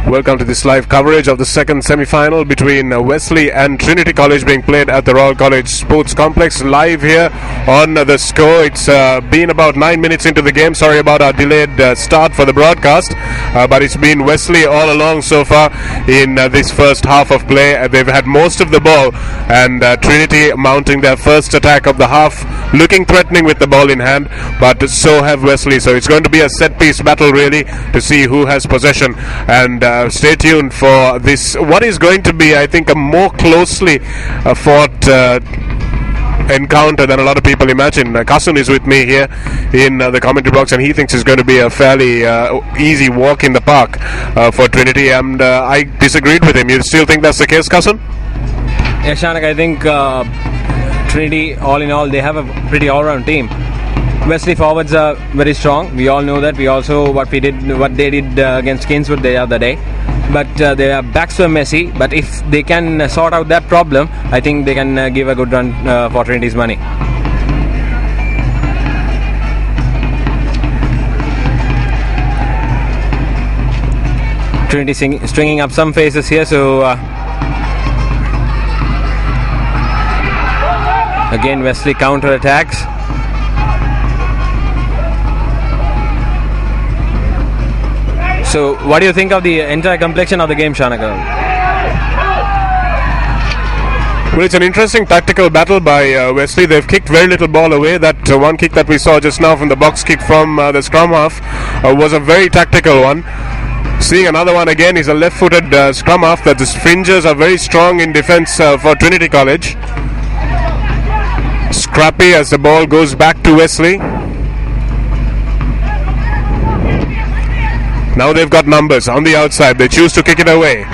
Welcome to this live coverage of the second semi-final between Wesley and Trinity College being played at the Royal College Sports Complex, live here on The Score. It's been about 9 minutes into the game. Sorry about our delayed start for the broadcast, but it's been Wesley all along so far in this first half of play. They've had most of the ball, and Trinity mounting their first attack of the half, looking threatening with the ball in hand, but so have Wesley. So it's going to be a set-piece battle really to see who has possession, and stay tuned for this, what is going to be, I think, a more closely fought encounter than a lot of people imagine. Kasun is with me here in the commentary box, and he thinks it's going to be a fairly easy walk in the park for Trinity, and I disagreed with him. You still think that's the case, Kasun? Yeah, Shanak, I think Trinity, all in all, they have a pretty all-round team. Wesley forwards are very strong. We all know that. We also what they did against Kingswood the other day. But their backs were messy. But if they can sort out that problem, I think they can give a good run for Trinity's money. Trinity stringing up some faces here. So again, Wesley counter attacks. So, what do you think of the entire complexion of the game, Shanaka? Well, it's an interesting tactical battle by Wesley. They've kicked very little ball away. That one kick that we saw just now from the box kick from the scrum half was a very tactical one. Seeing another one again is a left-footed scrum half. That the fringes are very strong in defense for Trinity College. Scrappy as the ball goes back to Wesley. Now they've got numbers on the outside. They choose to kick it away.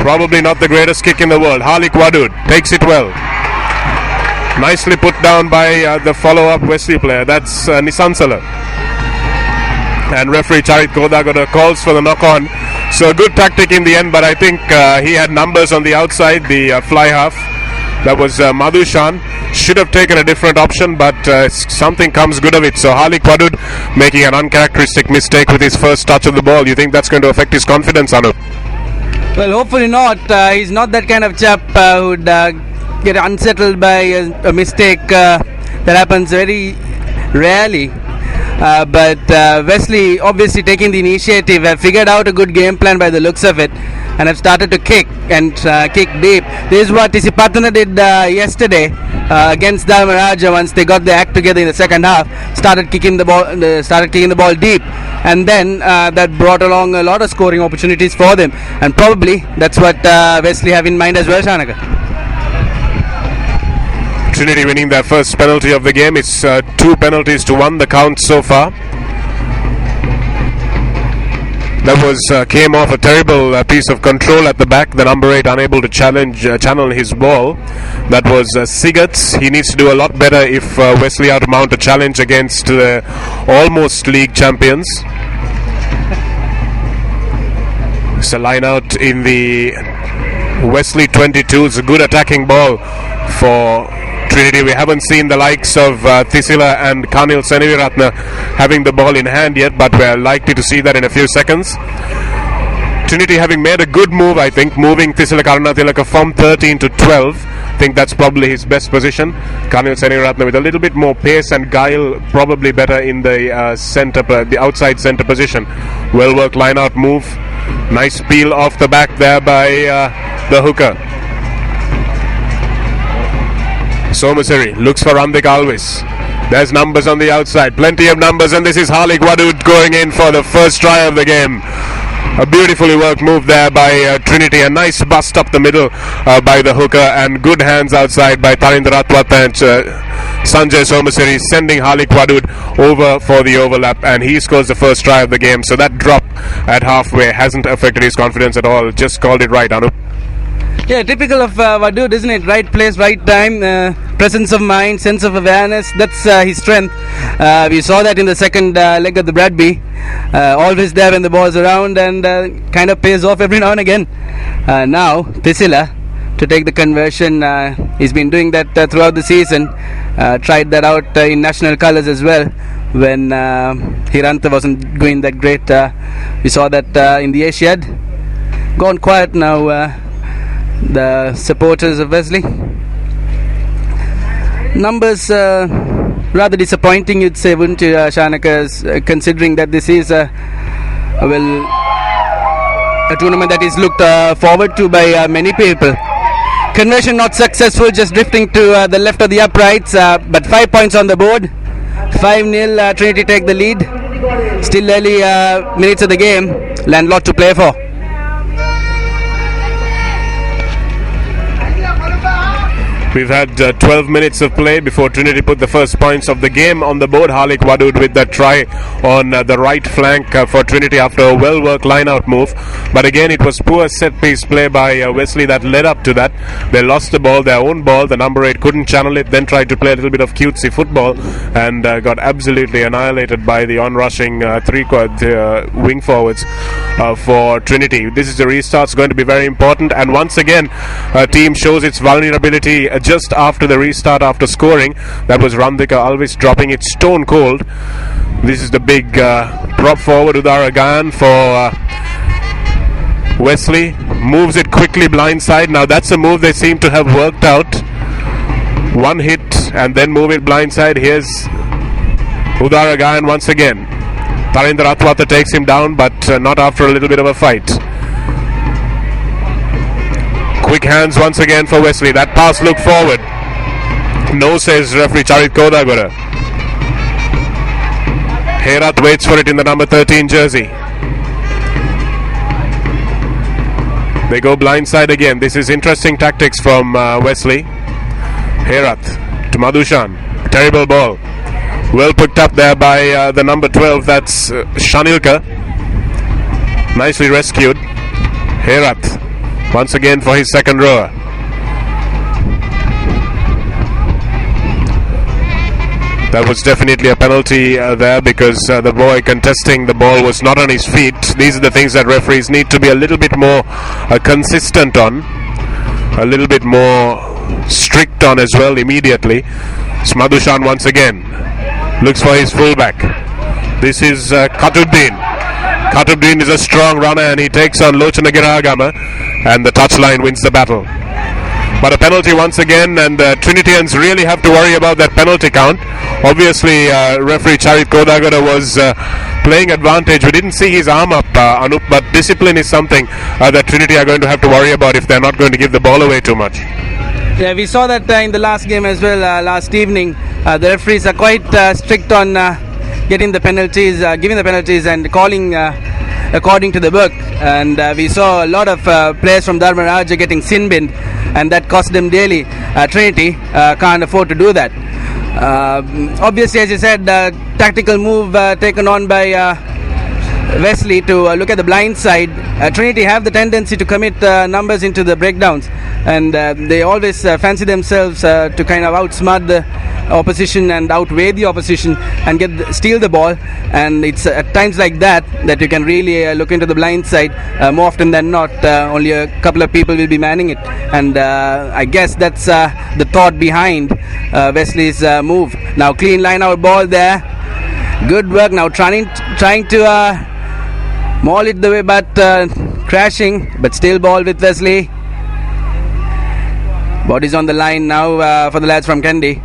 Probably not the greatest kick in the world. Halik Wadud takes it well. Nicely put down by the follow-up Wesley player. That's Nisansala. And referee Charit Kodagoda calls for the knock-on. So a good tactic in the end, but I think he had numbers on the outside, the fly half. That was Madhushan. Should have taken a different option, but something comes good of it. So Halik Wadud making an uncharacteristic mistake with his first touch of the ball. You think that's going to affect his confidence, Anu? Well, hopefully not. He's not that kind of chap who'd get unsettled by a mistake. That happens very rarely. But Wesley obviously taking the initiative, have figured out a good game plan by the looks of it, and have started to kick and kick deep. This is what Tisipatana did yesterday against Dharmaraja. Once they got the act together in the second half, started kicking the ball deep, and then that brought along a lot of scoring opportunities for them, and probably that's what Wesley have in mind as well, Shanaka. Trinity winning their first penalty of the game. It's 2 penalties to 1, the count so far. That was came off a terrible piece of control at the back. The number 8 unable to channel his ball. That was Sigurds. He needs to do a lot better if Wesley are to mount a challenge against the almost league champions. It's a line out in the Wesley 22. It's a good attacking ball for Trinity. We haven't seen the likes of Thisila and Kanil Seneviratna having the ball in hand yet, but we're likely to see that in a few seconds. Trinity having made a good move, I think, moving Thisila Karunathilaka from 13 to 12. I think that's probably his best position. Kanil Seneviratna with a little bit more pace and guile, probably better in the center, the outside center position. Well worked line out move. Nice peel off the back there by the hooker. Somaseri looks for Randik Alvis. There's numbers on the outside, plenty of numbers, and this is Halik Wadud going in for the first try of the game. A beautifully worked move there by Trinity. A nice bust up the middle by the hooker, and good hands outside by Tarindra Ratwat and Sanjay Somaseri, sending Halik Wadud over for the overlap, and he scores the first try of the game. So that drop at halfway hasn't affected his confidence at all. Just called it right, Anu. Yeah, typical of Wadud, isn't it? Right place, right time, presence of mind, sense of awareness. That's his strength. We saw that in the second leg of the Bradby. Always there when the ball's around, and kind of pays off every now and again. Now, Thisila to take the conversion. He's been doing that throughout the season. Tried that out in national colours as well when Hiranta wasn't going that great. We saw that in the Asiad. gone quiet now, the supporters of Wesley. Numbers rather disappointing, you'd say, wouldn't you, Shanaka, considering that this is a tournament that is looked forward to by many people. Conversion not successful, just drifting to the left of the uprights, but 5 points on the board. 5-0, Trinity take the lead. Still early minutes of the game, and lot to play for. We've had 12 minutes of play before Trinity put the first points of the game on the board. Harlik Wadud with that try on the right flank for Trinity after a well-worked line-out move. But again, it was poor set-piece play by Wesley that led up to that. They lost the ball, their own ball. The number 8 couldn't channel it, then tried to play a little bit of cutesy football and got absolutely annihilated by the on-rushing wing forwards for Trinity. This is the restart. It's going to be very important. And once again, a team shows its vulnerability just after the restart, after scoring. That was Randhika Alvis dropping it stone cold. This is the big prop forward Udaragan for Wesley. Moves it quickly blindside. Now that's a move they seem to have worked out. One hit and then move it blindside. Here's Udaragan once again. Tarinder Atwata takes him down, but not after a little bit of a fight. Quick hands once again for Wesley. That pass looked forward. No, says referee Charit Kodagora. Herath waits for it in the number 13 jersey. They go blindside again. This is interesting tactics from Wesley. Herath to Madhushan. Terrible ball. Well picked up there by the number 12. That's Shanilka. Nicely rescued. Herath once again for his second rower. That was definitely a penalty there because the boy contesting the ball was not on his feet. These are the things that referees need to be a little bit more consistent on, a little bit more strict on as well immediately. Madhushan once again looks for his fullback. This is Katuddin. Katuddin is a strong runner and he takes on Lochana Giragama, and the touchline wins the battle. But a penalty once again, and Trinitians really have to worry about that penalty count. Obviously, referee Charit Kodagara was playing advantage. We didn't see his arm up, Anup, but discipline is something that Trinity are going to have to worry about if they're not going to give the ball away too much. Yeah, we saw that in the last game as well, last evening. The referees are quite strict on getting the penalties, giving the penalties and calling according to the book. And we saw a lot of players from Dharmaraja getting sin binned, and that cost them daily. Trinity can't afford to do that. Obviously, as you said, tactical move taken on by Wesley to look at the blind side. Trinity have the tendency to commit numbers into the breakdowns, and they always fancy themselves to kind of outsmart the opposition and outweigh the opposition and steal the ball. And it's at times like that you can really look into the blind side. More often than not, only a couple of people will be manning it, and I guess that's the thought behind Wesley's move. Now clean line out ball there, good work. Now trying to maul it the way, but crashing, but still ball with Wesley. Bodies on the line now for the lads from Kandy,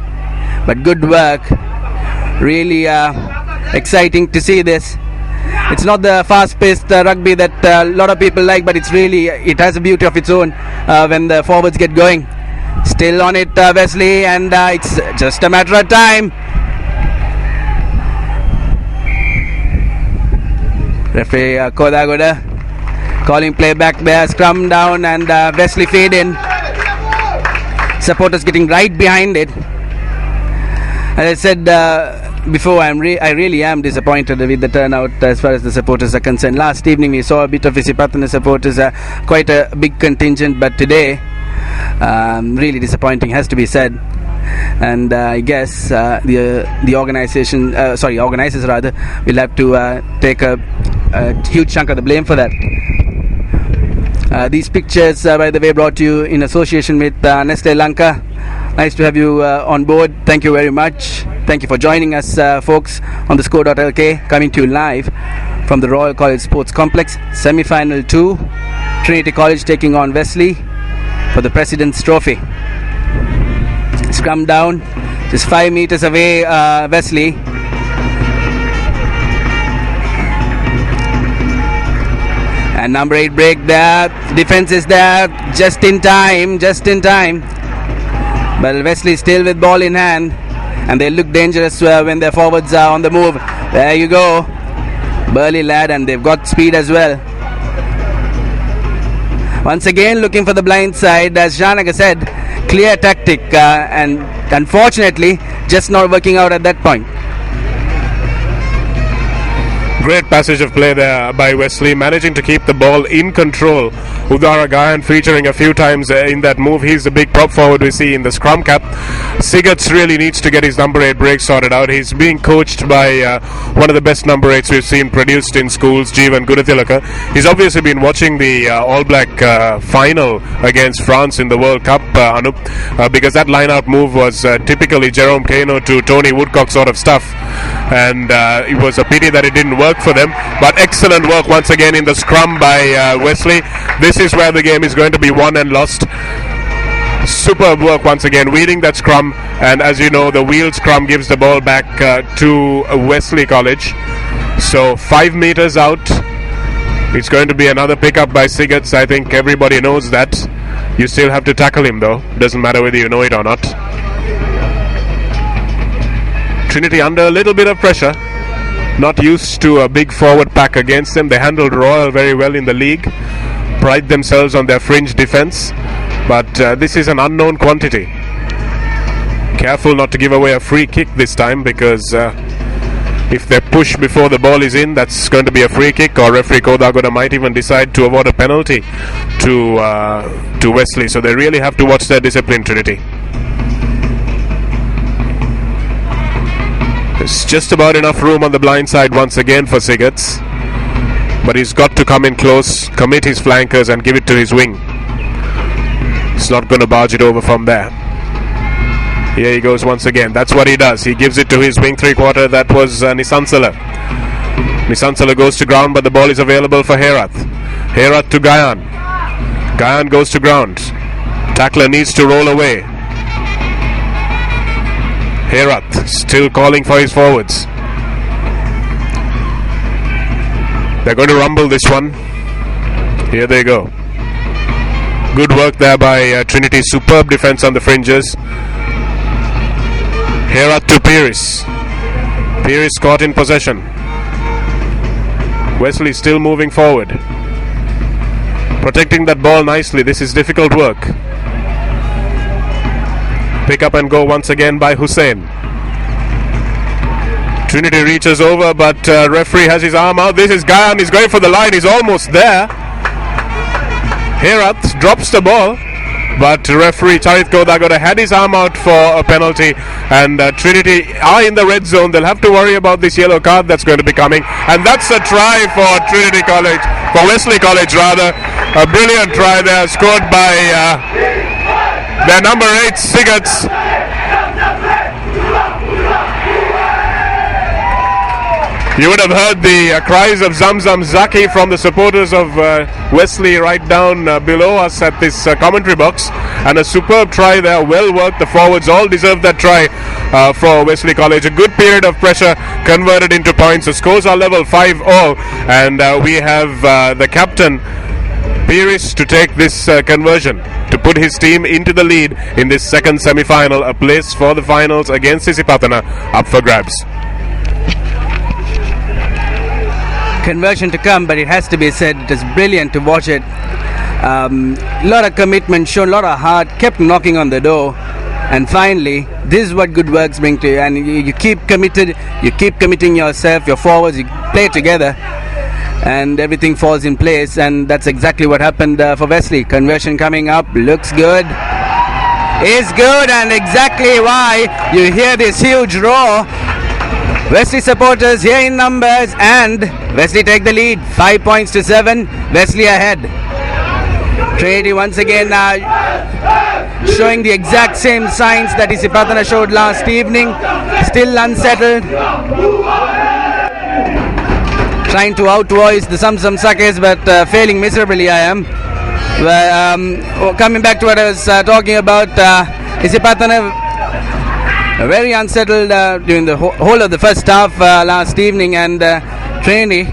but good work. Really exciting to see this. It's not the fast-paced rugby that a lot of people like, but it has a beauty of its own when the forwards get going. Still on it, Wesley, and it's just a matter of time. Referee Kodagoda calling play back there, scrum down, and Wesley fade in. Supporters getting right behind it. As I said before, I really am disappointed with the turnout as far as the supporters are concerned. Last evening we saw a bit of Visipatana supporters, quite a big contingent, but today really disappointing, has to be said. And I guess the organizers rather will have to take a huge chunk of the blame for that. These pictures, by the way, brought to you in association with Nestle Lanka. Nice to have you on board. Thank you very much. Thank you for joining us, folks, on TheScore.lk, coming to you live from the Royal College Sports Complex, semi-final 2, Trinity College taking on Wesley for the President's Trophy. Scrum down, just 5 meters away, Wesley. And number 8 break there. Defense is there, just in time. But Wesley still with ball in hand, and they look dangerous when their forwards are on the move. There you go, burly lad, and they've got speed as well. Once again looking for the blind side, as Shanaga said, clear tactic, and unfortunately just not working out at that point. Great passage of play there by Wesley, managing to keep the ball in control. Udara Gayan featuring a few times in that move. He's the big prop forward we see in the scrum cap. Sigurds really needs to get his number 8 break sorted out. He's being coached by one of the best number 8s we've seen produced in schools, Jeevan Gunatilaka. He's obviously been watching the All Black final against France in the World Cup, Anup, because that line-out move was typically Jerome Kano to Tony Woodcock sort of stuff, and it was a pity that it didn't work for them. But excellent work once again in the scrum by Wesley. This is where the game is going to be won and lost. Superb work once again, weeding that scrum, and as you know, the wheeled scrum gives the ball back to Wesley College. So 5 meters out, it's going to be another pickup by Sigurds. I think everybody knows that. You still have to tackle him though, doesn't matter whether you know it or not. Trinity under a little bit of pressure, not used to a big forward pack against them. They handled Royal very well in the league, pride themselves on their fringe defense, but this is an unknown quantity. Careful not to give away a free kick this time, because if they push before the ball is in, that's going to be a free kick, or referee Kodagoda might even decide to award a penalty to Wesley. So they really have to watch their discipline, Trinity. There's just about enough room on the blind side once again for Sigurds, but he's got to come in close, commit his flankers and give it to his wing. He's not going to barge it over from there. Here he goes once again. That's what he does. He gives it to his wing 3/4. That was Nisansala. Nisansala goes to ground, but the ball is available for Herath. Herath to Gayan. Gayan goes to ground. Tackler needs to roll away. Herath still calling for his forwards. They're going to rumble this one. Here they go. Good work there by Trinity. Superb defense on the fringes. Herath to Pieris. Pieris caught in possession. Wesley still moving forward, protecting that ball nicely. This is difficult work. Pick up and go once again by Hussein. Trinity reaches over, but referee has his arm out. This is Gayan. He's going for the line. He's almost there. Herath drops the ball, but referee Charith Kodagoda had his arm out for a penalty, and Trinity are in the red zone. They'll have to worry about this yellow card that's going to be coming, and that's a try for Trinity College, for Wesley College rather. A brilliant try there, scored by their number 8 Sigurds. You would have heard the cries of Zamzam Zaki from the supporters of Wesley right down below us at this commentary box, and a superb try there, well worked. The forwards all deserve that try for Wesley College. A good period of pressure converted into points. The scores are level 5-all, and we have the captain Pieris to take this conversion to put his team into the lead in this second semi-final. A place for the finals against Sisipatana up for grabs. Conversion to come, but it has to be said, it is brilliant to watch it. Lot of commitment shown, lot of heart, kept knocking on the door, and finally this is what good works bring to you. And you keep committed, you keep committing yourself, your forwards, you play together, and everything falls in place. And that's exactly what happened for Wesley. Conversion coming up, looks good, is good, and exactly why you hear this huge roar. Wesley supporters here in numbers, and Wesley take the lead, 5 points to 7. Wesley ahead. Trinity once again showing the exact same signs that Isipatana showed last evening. Still unsettled, trying to outvoice the Samsam Sakes, but failing miserably. I am. Well, coming back to what I was talking about, Isipatana very unsettled during the whole of the first half last evening, and Trinity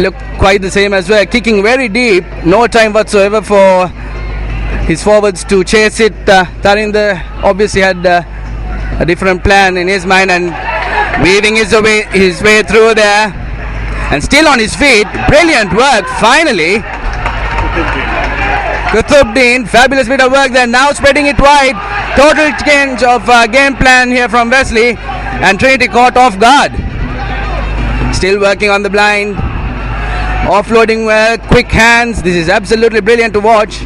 looked quite the same as well, kicking very deep, no time whatsoever for his forwards to chase it. Tarinder obviously had a different plan in his mind and weaving his way through there, and still on his feet. Brilliant work finally. Kutubdeen, fabulous bit of work there, now spreading it wide. Total change of game plan here from Wesley, and Trinity caught off guard. Still working on the blind, offloading well, quick hands. This is absolutely brilliant to watch.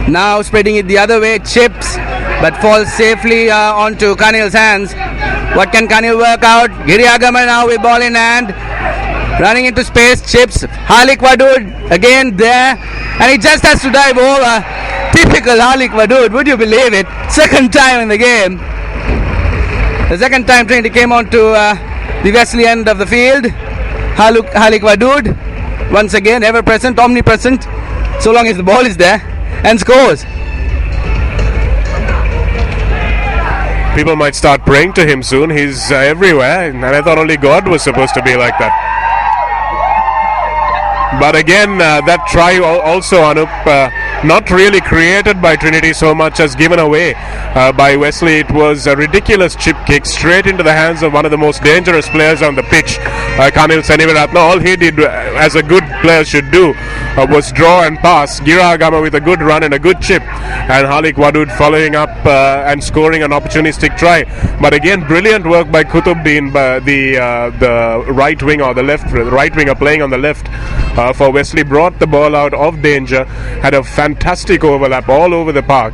Now spreading it the other way, chips, but falls safely onto Kanil's hands. What can Kanil work out? Giri Agama now with ball in hand, running into space, chips. Halik Wadud again there, and he just has to dive over. Typical Halik Wadud, would you believe it? Second time in the game. The second time Trinity came on to the Wesley end of the field. Halik Wadud, once again, ever present, omnipresent, so long as the ball is there, and scores. People might start praying to him soon. He's everywhere, and I thought only God was supposed to be like that. But again, that try also, Anup, not really created by Trinity so much as given away by Wesley. It was a ridiculous chip kick straight into the hands of one of the most dangerous players on the pitch, Kanil Seniviratna. All he did, as a good player should do, was draw and pass. Gira Agama with a good run and a good chip, and Halik Wadud following up and scoring an opportunistic try. But again, brilliant work by Kutubdeen, the right wing or the right winger playing on the left for Wesley, brought the ball out of danger, had a fantastic overlap all over the park,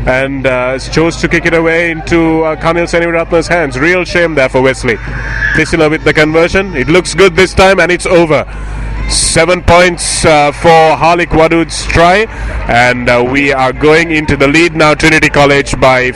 and chose to kick it away into Kanil Seniviratna's hands. Real shame there for Wesley. Tisila with the conversion. It looks good this time, and it's over. 7 points for Halik Wadud's try, and we are going into the lead now. Trinity College by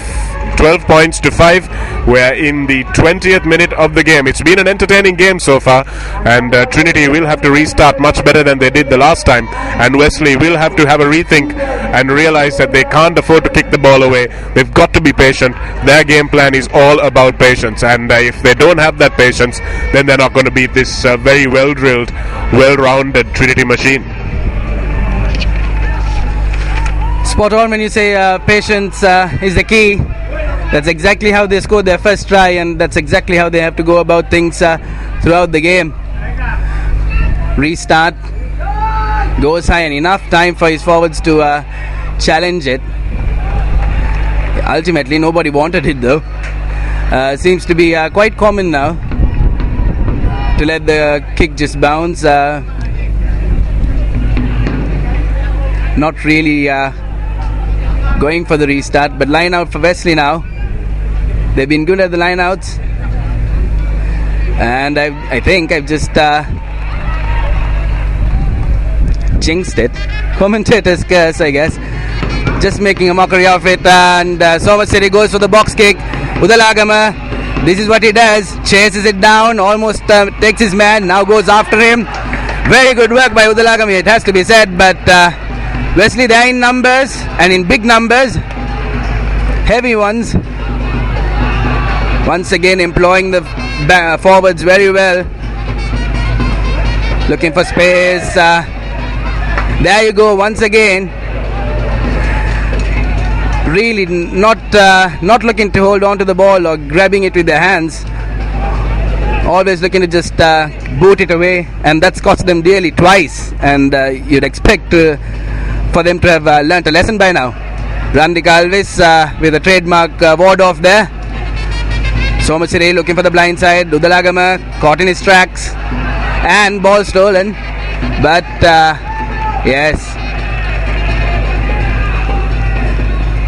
12 points to 5. We're in the 20th minute of the game. It's been an entertaining game so far, and Trinity will have to restart much better than they did the last time, and Wesley will have to have a rethink and realize that they can't afford to kick the ball away. They've got to be patient. Their game plan is all about patience, and if they don't have that patience, then they're not going to beat this very well-drilled, well-rounded Trinity machine. Spot on when you say patience is the key. That's exactly how they scored their first try, and that's exactly how they have to go about things throughout the game. Restart, goes high, and enough time for his forwards to challenge it. Ultimately, nobody wanted it though. Seems to be quite common now to let the kick just bounce. Not really going for the restart, but line out for Wesley now. They've been good at the line outs, and I think I've just jinxed it. Commentator's curse, I guess. Just making a mockery of it, and Somasiri goes for the box kick. Udalagama, this is what he does, chases it down, almost takes his man, now goes after him. Very good work by Udalagama, it has to be said, but Wesley, they're in numbers, and in big numbers, heavy ones. Once again employing the forwards very well, looking for space. There you go, once again. Really not looking to hold on to the ball or grabbing it with their hands. Always looking to just boot it away, and that's cost them dearly twice. And you'd expect for them to have learnt a lesson by now. Randy Alves with a trademark ward off there. Somasiri looking for the blind side. Udalagama caught in his tracks, and ball stolen. But yes,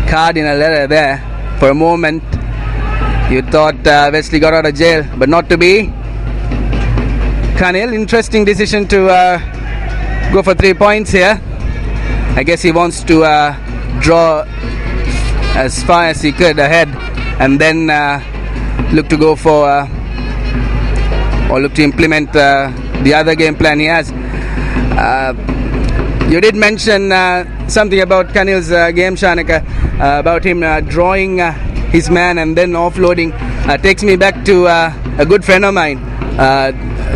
card in a letter there. For a moment you thought Wesley got out of jail, but not to be. Kanil, interesting decision to go for 3 points here. I guess he wants to draw as far as he could ahead, and then look to go for or look to implement the other game plan he has. You did mention something about Kanil's game, Shanaka, about him drawing his man and then offloading. Takes me back to a good friend of mine.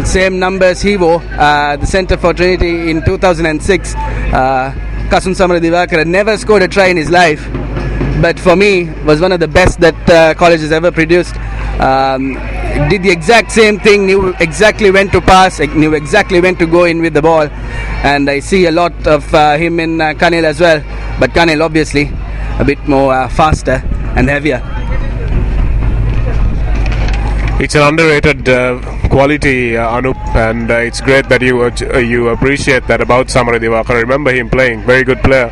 Same numbers he wore, the centre for Trinity in 2006. Kasun Samara Divakar never scored a try in his life, but for me was one of the best that college has ever produced. Did the exact same thing, knew exactly when to pass, knew exactly when to go in with the ball, and I see a lot of him in Kanil as well, but Kanil obviously a bit more faster and heavier. It's an underrated quality, Anup, and it's great that you appreciate that about Samara Divakar. I remember him playing, very good player.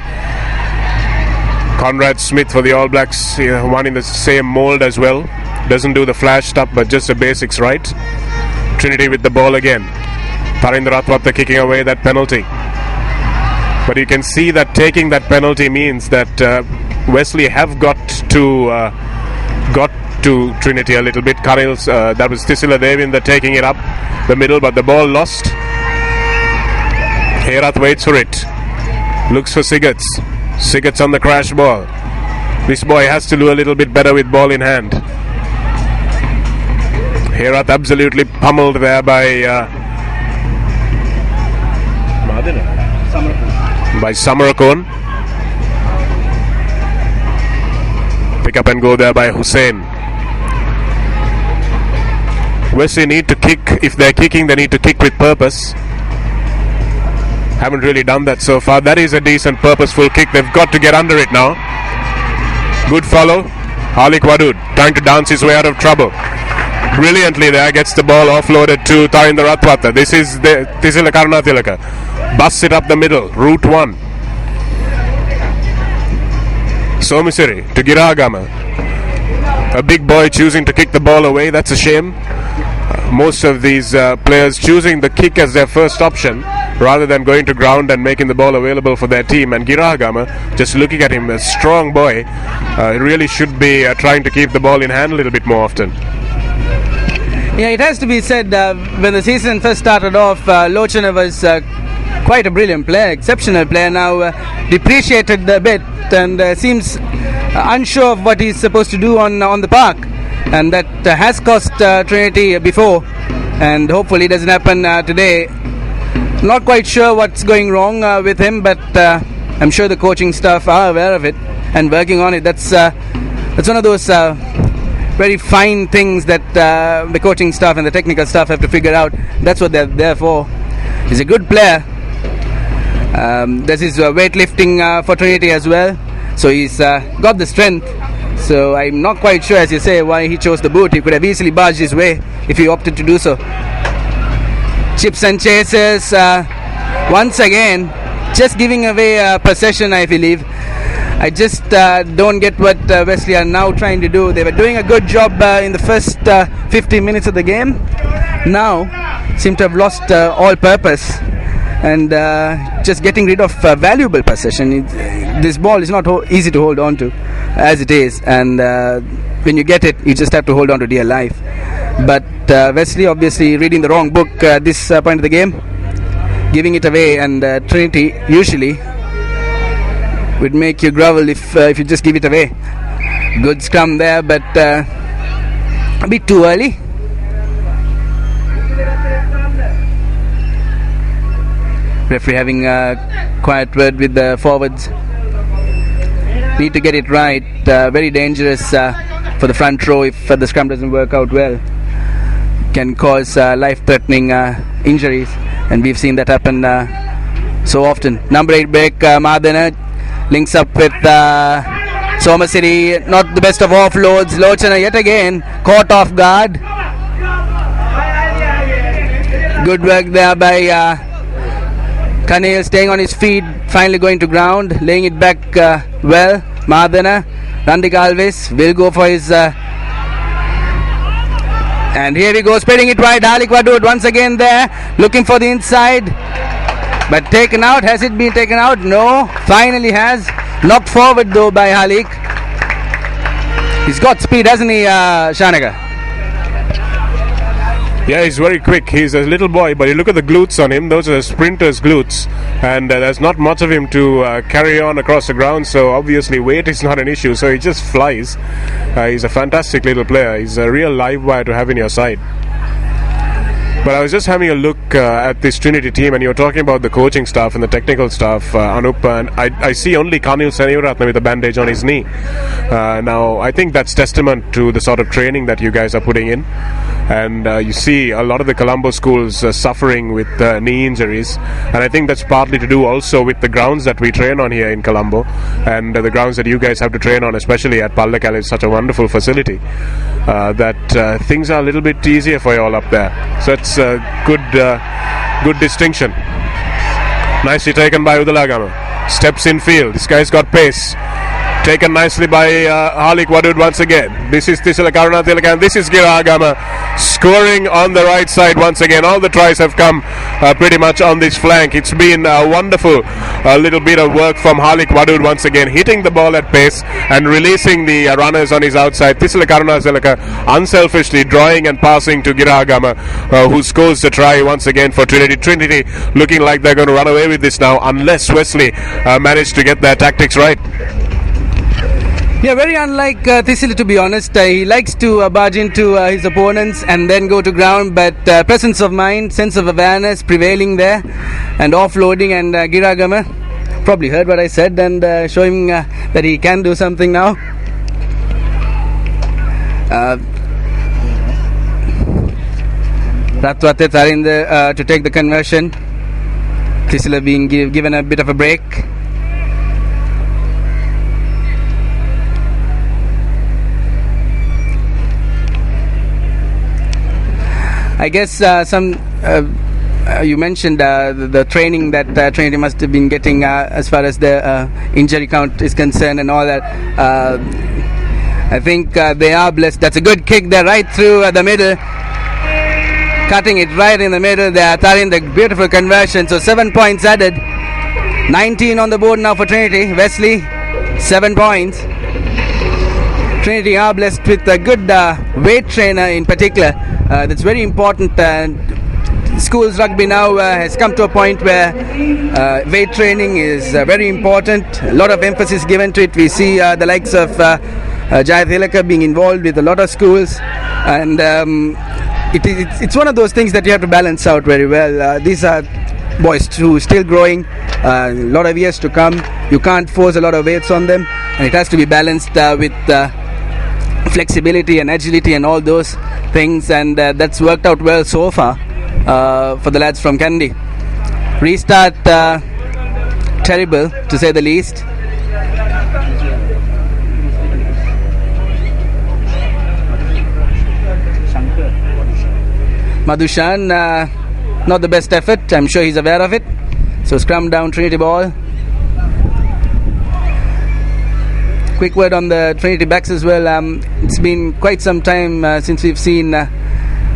Conrad Smith for the All Blacks, one in the same mould as well. Doesn't do the flash stuff, but just the basics right. Trinity with the ball again. Tarindra Ratwata kicking away that penalty. But you can see that taking that penalty means that Wesley have got to Trinity a little bit. Kanil's, that was Tisila Devinda taking it up the middle, but the ball lost. Herath waits for it. Looks for Sigurds. Sigurds on the crash ball. This boy has to do a little bit better with ball in hand. Herath absolutely pummeled there by Samarakon. Pick up and go there by Hussein. Wesley need to kick. If they're kicking, they need to kick with purpose. Haven't really done that so far. That is a decent purposeful kick. They've got to get under it now. Good follow. Halik Wadud trying to dance his way out of trouble. Brilliantly there, gets the ball offloaded to Tarindra Ratwata. This is the Tisila Karunatilaka. Busts it up the middle. Route 1. Somisiri to Giragama. A big boy choosing to kick the ball away. That's a shame. Most of these players choosing the kick as their first option rather than going to ground and making the ball available for their team. And Giragama, just looking at him, a strong boy, really should be trying to keep the ball in hand a little bit more often. Yeah, it has to be said, when the season first started off, Lochana was quite a brilliant player, exceptional player. Now depreciated a bit and seems unsure of what he's supposed to do on the park, and that has cost Trinity before, and hopefully it doesn't happen today. Not quite sure what's going wrong with him, but I'm sure the coaching staff are aware of it and working on it. That's one of those very fine things that the coaching staff and the technical staff have to figure out. That's what they're there for. He's a good player. There's his weightlifting for Trinity as well, so he's got the strength. So I'm not quite sure, as you say, why he chose the boot. He could have easily barged his way if he opted to do so. Chips and chases once again, just giving away possession, I believe. I just don't get what Wesley are now trying to do. They were doing a good job in the first 15 minutes of the game. Now seem to have lost all purpose and just getting rid of valuable possession. This ball is not easy to hold on to as it is, and when you get it, you just have to hold on to dear life. But Wesley obviously reading the wrong book this point of the game, giving it away, and Trinity usually would make you grovel if you just give it away. Good scrum there, but a bit too early. Referee having a quiet word with the forwards. Need to get it right. Very dangerous for the front row if the scrum doesn't work out well. Can cause life-threatening injuries, and we've seen that happen so often. Number 8 break, Madana links up with Somasiri. Not the best of offloads. Lochana yet again caught off guard. Good work there by Kanil, staying on his feet, finally going to ground, laying it back well. Madana, Randik Alves will go for his and here we go, spreading it wide. Halik Wadud once again there, looking for the inside, but taken out. Has it been taken out? No, finally has. Knocked forward though by Halik. He's got speed, hasn't he, Shanaga? Yeah, he's very quick. He's a little boy, but you look at the glutes on him. Those are sprinter's glutes, and there's not much of him to carry on across the ground. So obviously weight is not an issue. So he just flies. He's a fantastic little player. He's a real live wire to have in your side. But I was just having a look at this Trinity team, and you were talking about the coaching staff and the technical staff, Anup, and I see only Kanil Senivaratna with a bandage on his knee. Now, I think that's testament to the sort of training that you guys are putting in. And you see a lot of the Colombo schools suffering with knee injuries, and I think that's partly to do also with the grounds that we train on here in Colombo, and the grounds that you guys have to train on, especially at Pallakal. It's such a wonderful facility that things are a little bit easier for you all up there. So it's a good distinction. Nicely taken by Udalagama. Steps in field. This guy's got pace. Taken nicely by Halik Wadud once again. This is Tisila Karuna Tilaka, and this is Giragama scoring on the right side once again. All the tries have come pretty much on this flank. It's been a wonderful little bit of work from Halik Wadud once again, hitting the ball at pace and releasing the runners on his outside. Tisila Karuna Tilaka unselfishly drawing and passing to Giragama, who scores the try once again for Trinity. Trinity looking like they're going to run away with this now, unless Wesley managed to get their tactics right. Yeah, very unlike Thisila, to be honest. He likes to barge into his opponents and then go to ground, but presence of mind, sense of awareness prevailing there, and offloading, and Giragama probably heard what I said and showing that he can do something now. Ratwate Tarinder to take the conversion. Thisila being given a bit of a break. I guess you mentioned the training that Trinity must have been getting as far as the injury count is concerned and all that. I think they are blessed. That's a good kick there right through the middle. Cutting it right in the middle there. Tarin, the beautiful conversion. So 7 points added. 19 on the board now for Trinity. Wesley, 7 points. Trinity are blessed with a good weight trainer in particular. That's very important. Schools rugby now has come to a point where weight training is very important. A lot of emphasis given to it. We see the likes of Jaya Thilaka being involved with a lot of schools, and it's one of those things that you have to balance out very well. These are boys who are still growing, a lot of years to come. You can't force a lot of weights on them, and it has to be balanced with flexibility and agility and all those things, and that's worked out well so far for the lads from Kandy. Restart terrible, to say the least. Madhushan, not the best effort. I'm sure he's aware of it. So scrum down, Trinity ball. Quick word on the Trinity backs as well. It's been quite some time since we've seen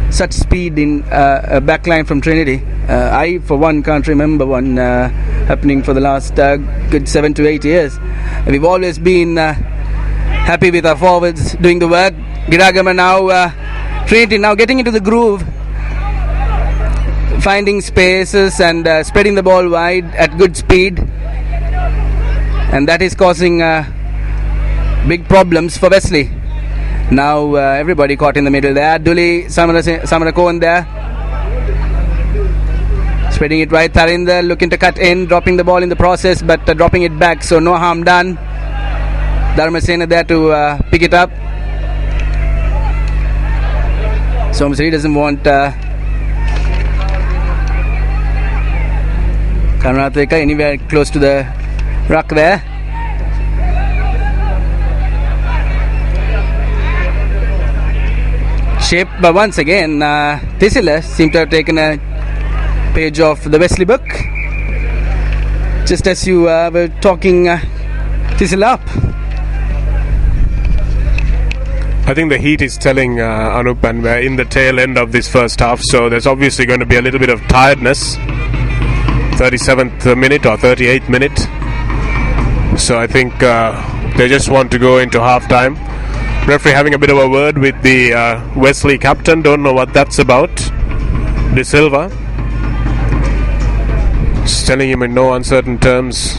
such speed in a backline from Trinity. I, for one, can't remember one happening for the last good 7 to 8 years. We've always been happy with our forwards doing the work. Giragama now, Trinity now getting into the groove, finding spaces and spreading the ball wide at good speed, and that is causing big problems for Wesley. Now everybody caught in the middle there. Duli Samara Cohen there, spreading it right. Tarinder looking to cut in, dropping the ball in the process, but dropping it back, so no harm done. Dharmasena there to pick it up. Somasri doesn't want Karnataka anywhere close to the ruck there. Shape, but once again, Thisila seemed to have taken a page off the Wesley book. Just as you were talking Thisila up. I think the heat is telling Anup, and we're in the tail end of this first half, so there's obviously going to be a little bit of tiredness. 37th minute or 38th minute. So I think they just want to go into half time. Referee having a bit of a word with the Wesley captain. Don't know what that's about. De Silva is telling him in no uncertain terms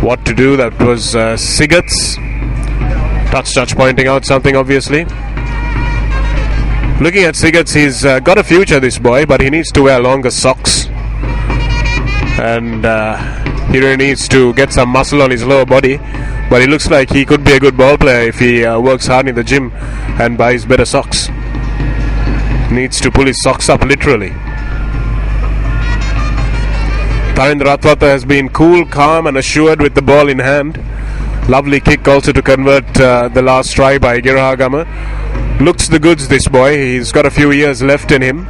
what to do. That was Sigurds. Touch pointing out something, obviously. Looking at Sigurds, he's got a future, this boy, but he needs to wear longer socks. And he really needs to get some muscle on his lower body. But he looks like he could be a good ball player if he works hard in the gym and buys better socks. Needs to pull his socks up, literally. Tarindra Atwata has been cool, calm and assured with the ball in hand. Lovely kick also to convert the last try by Girahagama. Looks the goods, this boy. He's got a few years left in him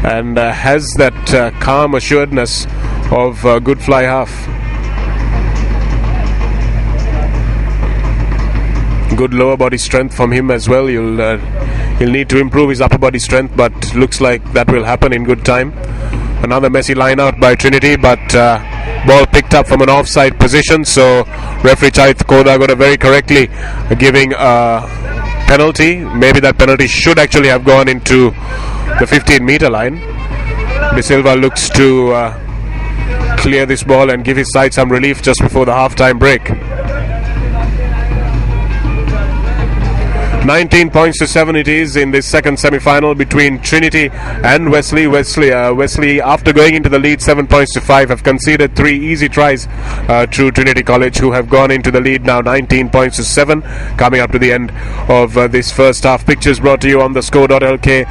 and has that calm assuredness of good fly half. Good lower body strength from him as well. He'll need to improve his upper body strength, but looks like that will happen in good time. Another messy line out by Trinity, but ball picked up from an offside position, so referee Chaith Koda got it very correctly, giving a penalty. Maybe that penalty should actually have gone into the 15-meter line. De Silva looks to clear this ball and give his side some relief just before the half-time break. 19 points to 7 it is in this second semi-final between Trinity and Wesley. Wesley, after going into the lead 7 points to 5, have conceded 3 easy tries to Trinity College, who have gone into the lead now 19 points to 7, coming up to the end of this first half. Pictures brought to you on TheScore.lk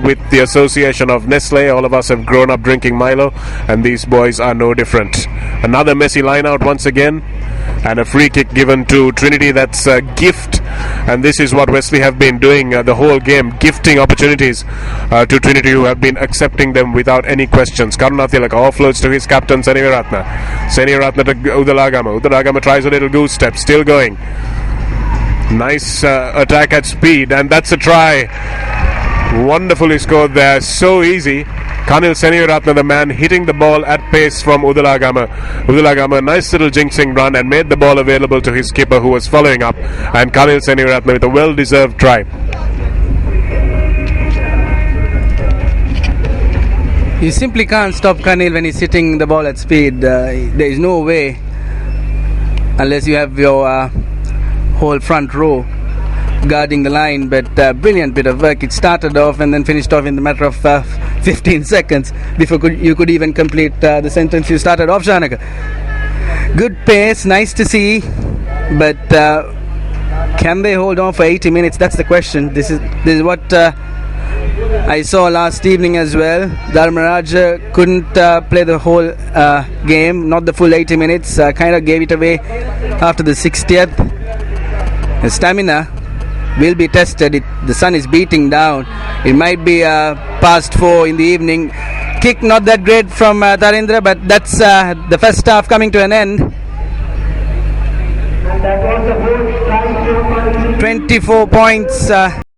with the association of Nestle. All of us have grown up drinking Milo, and these boys are no different. Another messy line out once again, and a free kick given to Trinity. That's a gift, and this is what Wesley have been doing the whole game, gifting opportunities to Trinity, who have been accepting them without any questions. Karunathilaka offloads to his captain Senivaratna. Senivaratna to Udalagama. Udalagama tries a little goose step, still going. Nice attack at speed, and that's a try. Wonderfully scored there, so easy. Kanil Senivaratna, the man, hitting the ball at pace from Udalagama. Udalagama, nice little jinxing run and made the ball available to his skipper, who was following up. And Kanil Senivaratna with a well-deserved try. You simply can't stop Kanil when he's hitting the ball at speed. There is no way, unless you have your whole front row guarding the line. But brilliant bit of work. It started off and then finished off in the matter of 15 seconds before you could even complete the sentence you started off, Shanaka. Good pace, nice to see, but can they hold on for 80 minutes? That's the question. This is what I saw last evening as well. Dharmaraj couldn't play the whole game, not the full 80 minutes, kind of gave it away after the 60th. The stamina will be tested. The sun is beating down. It might be past 4 in the evening. Kick not that great from Tarindra, but that's the first half coming to an end. 24 points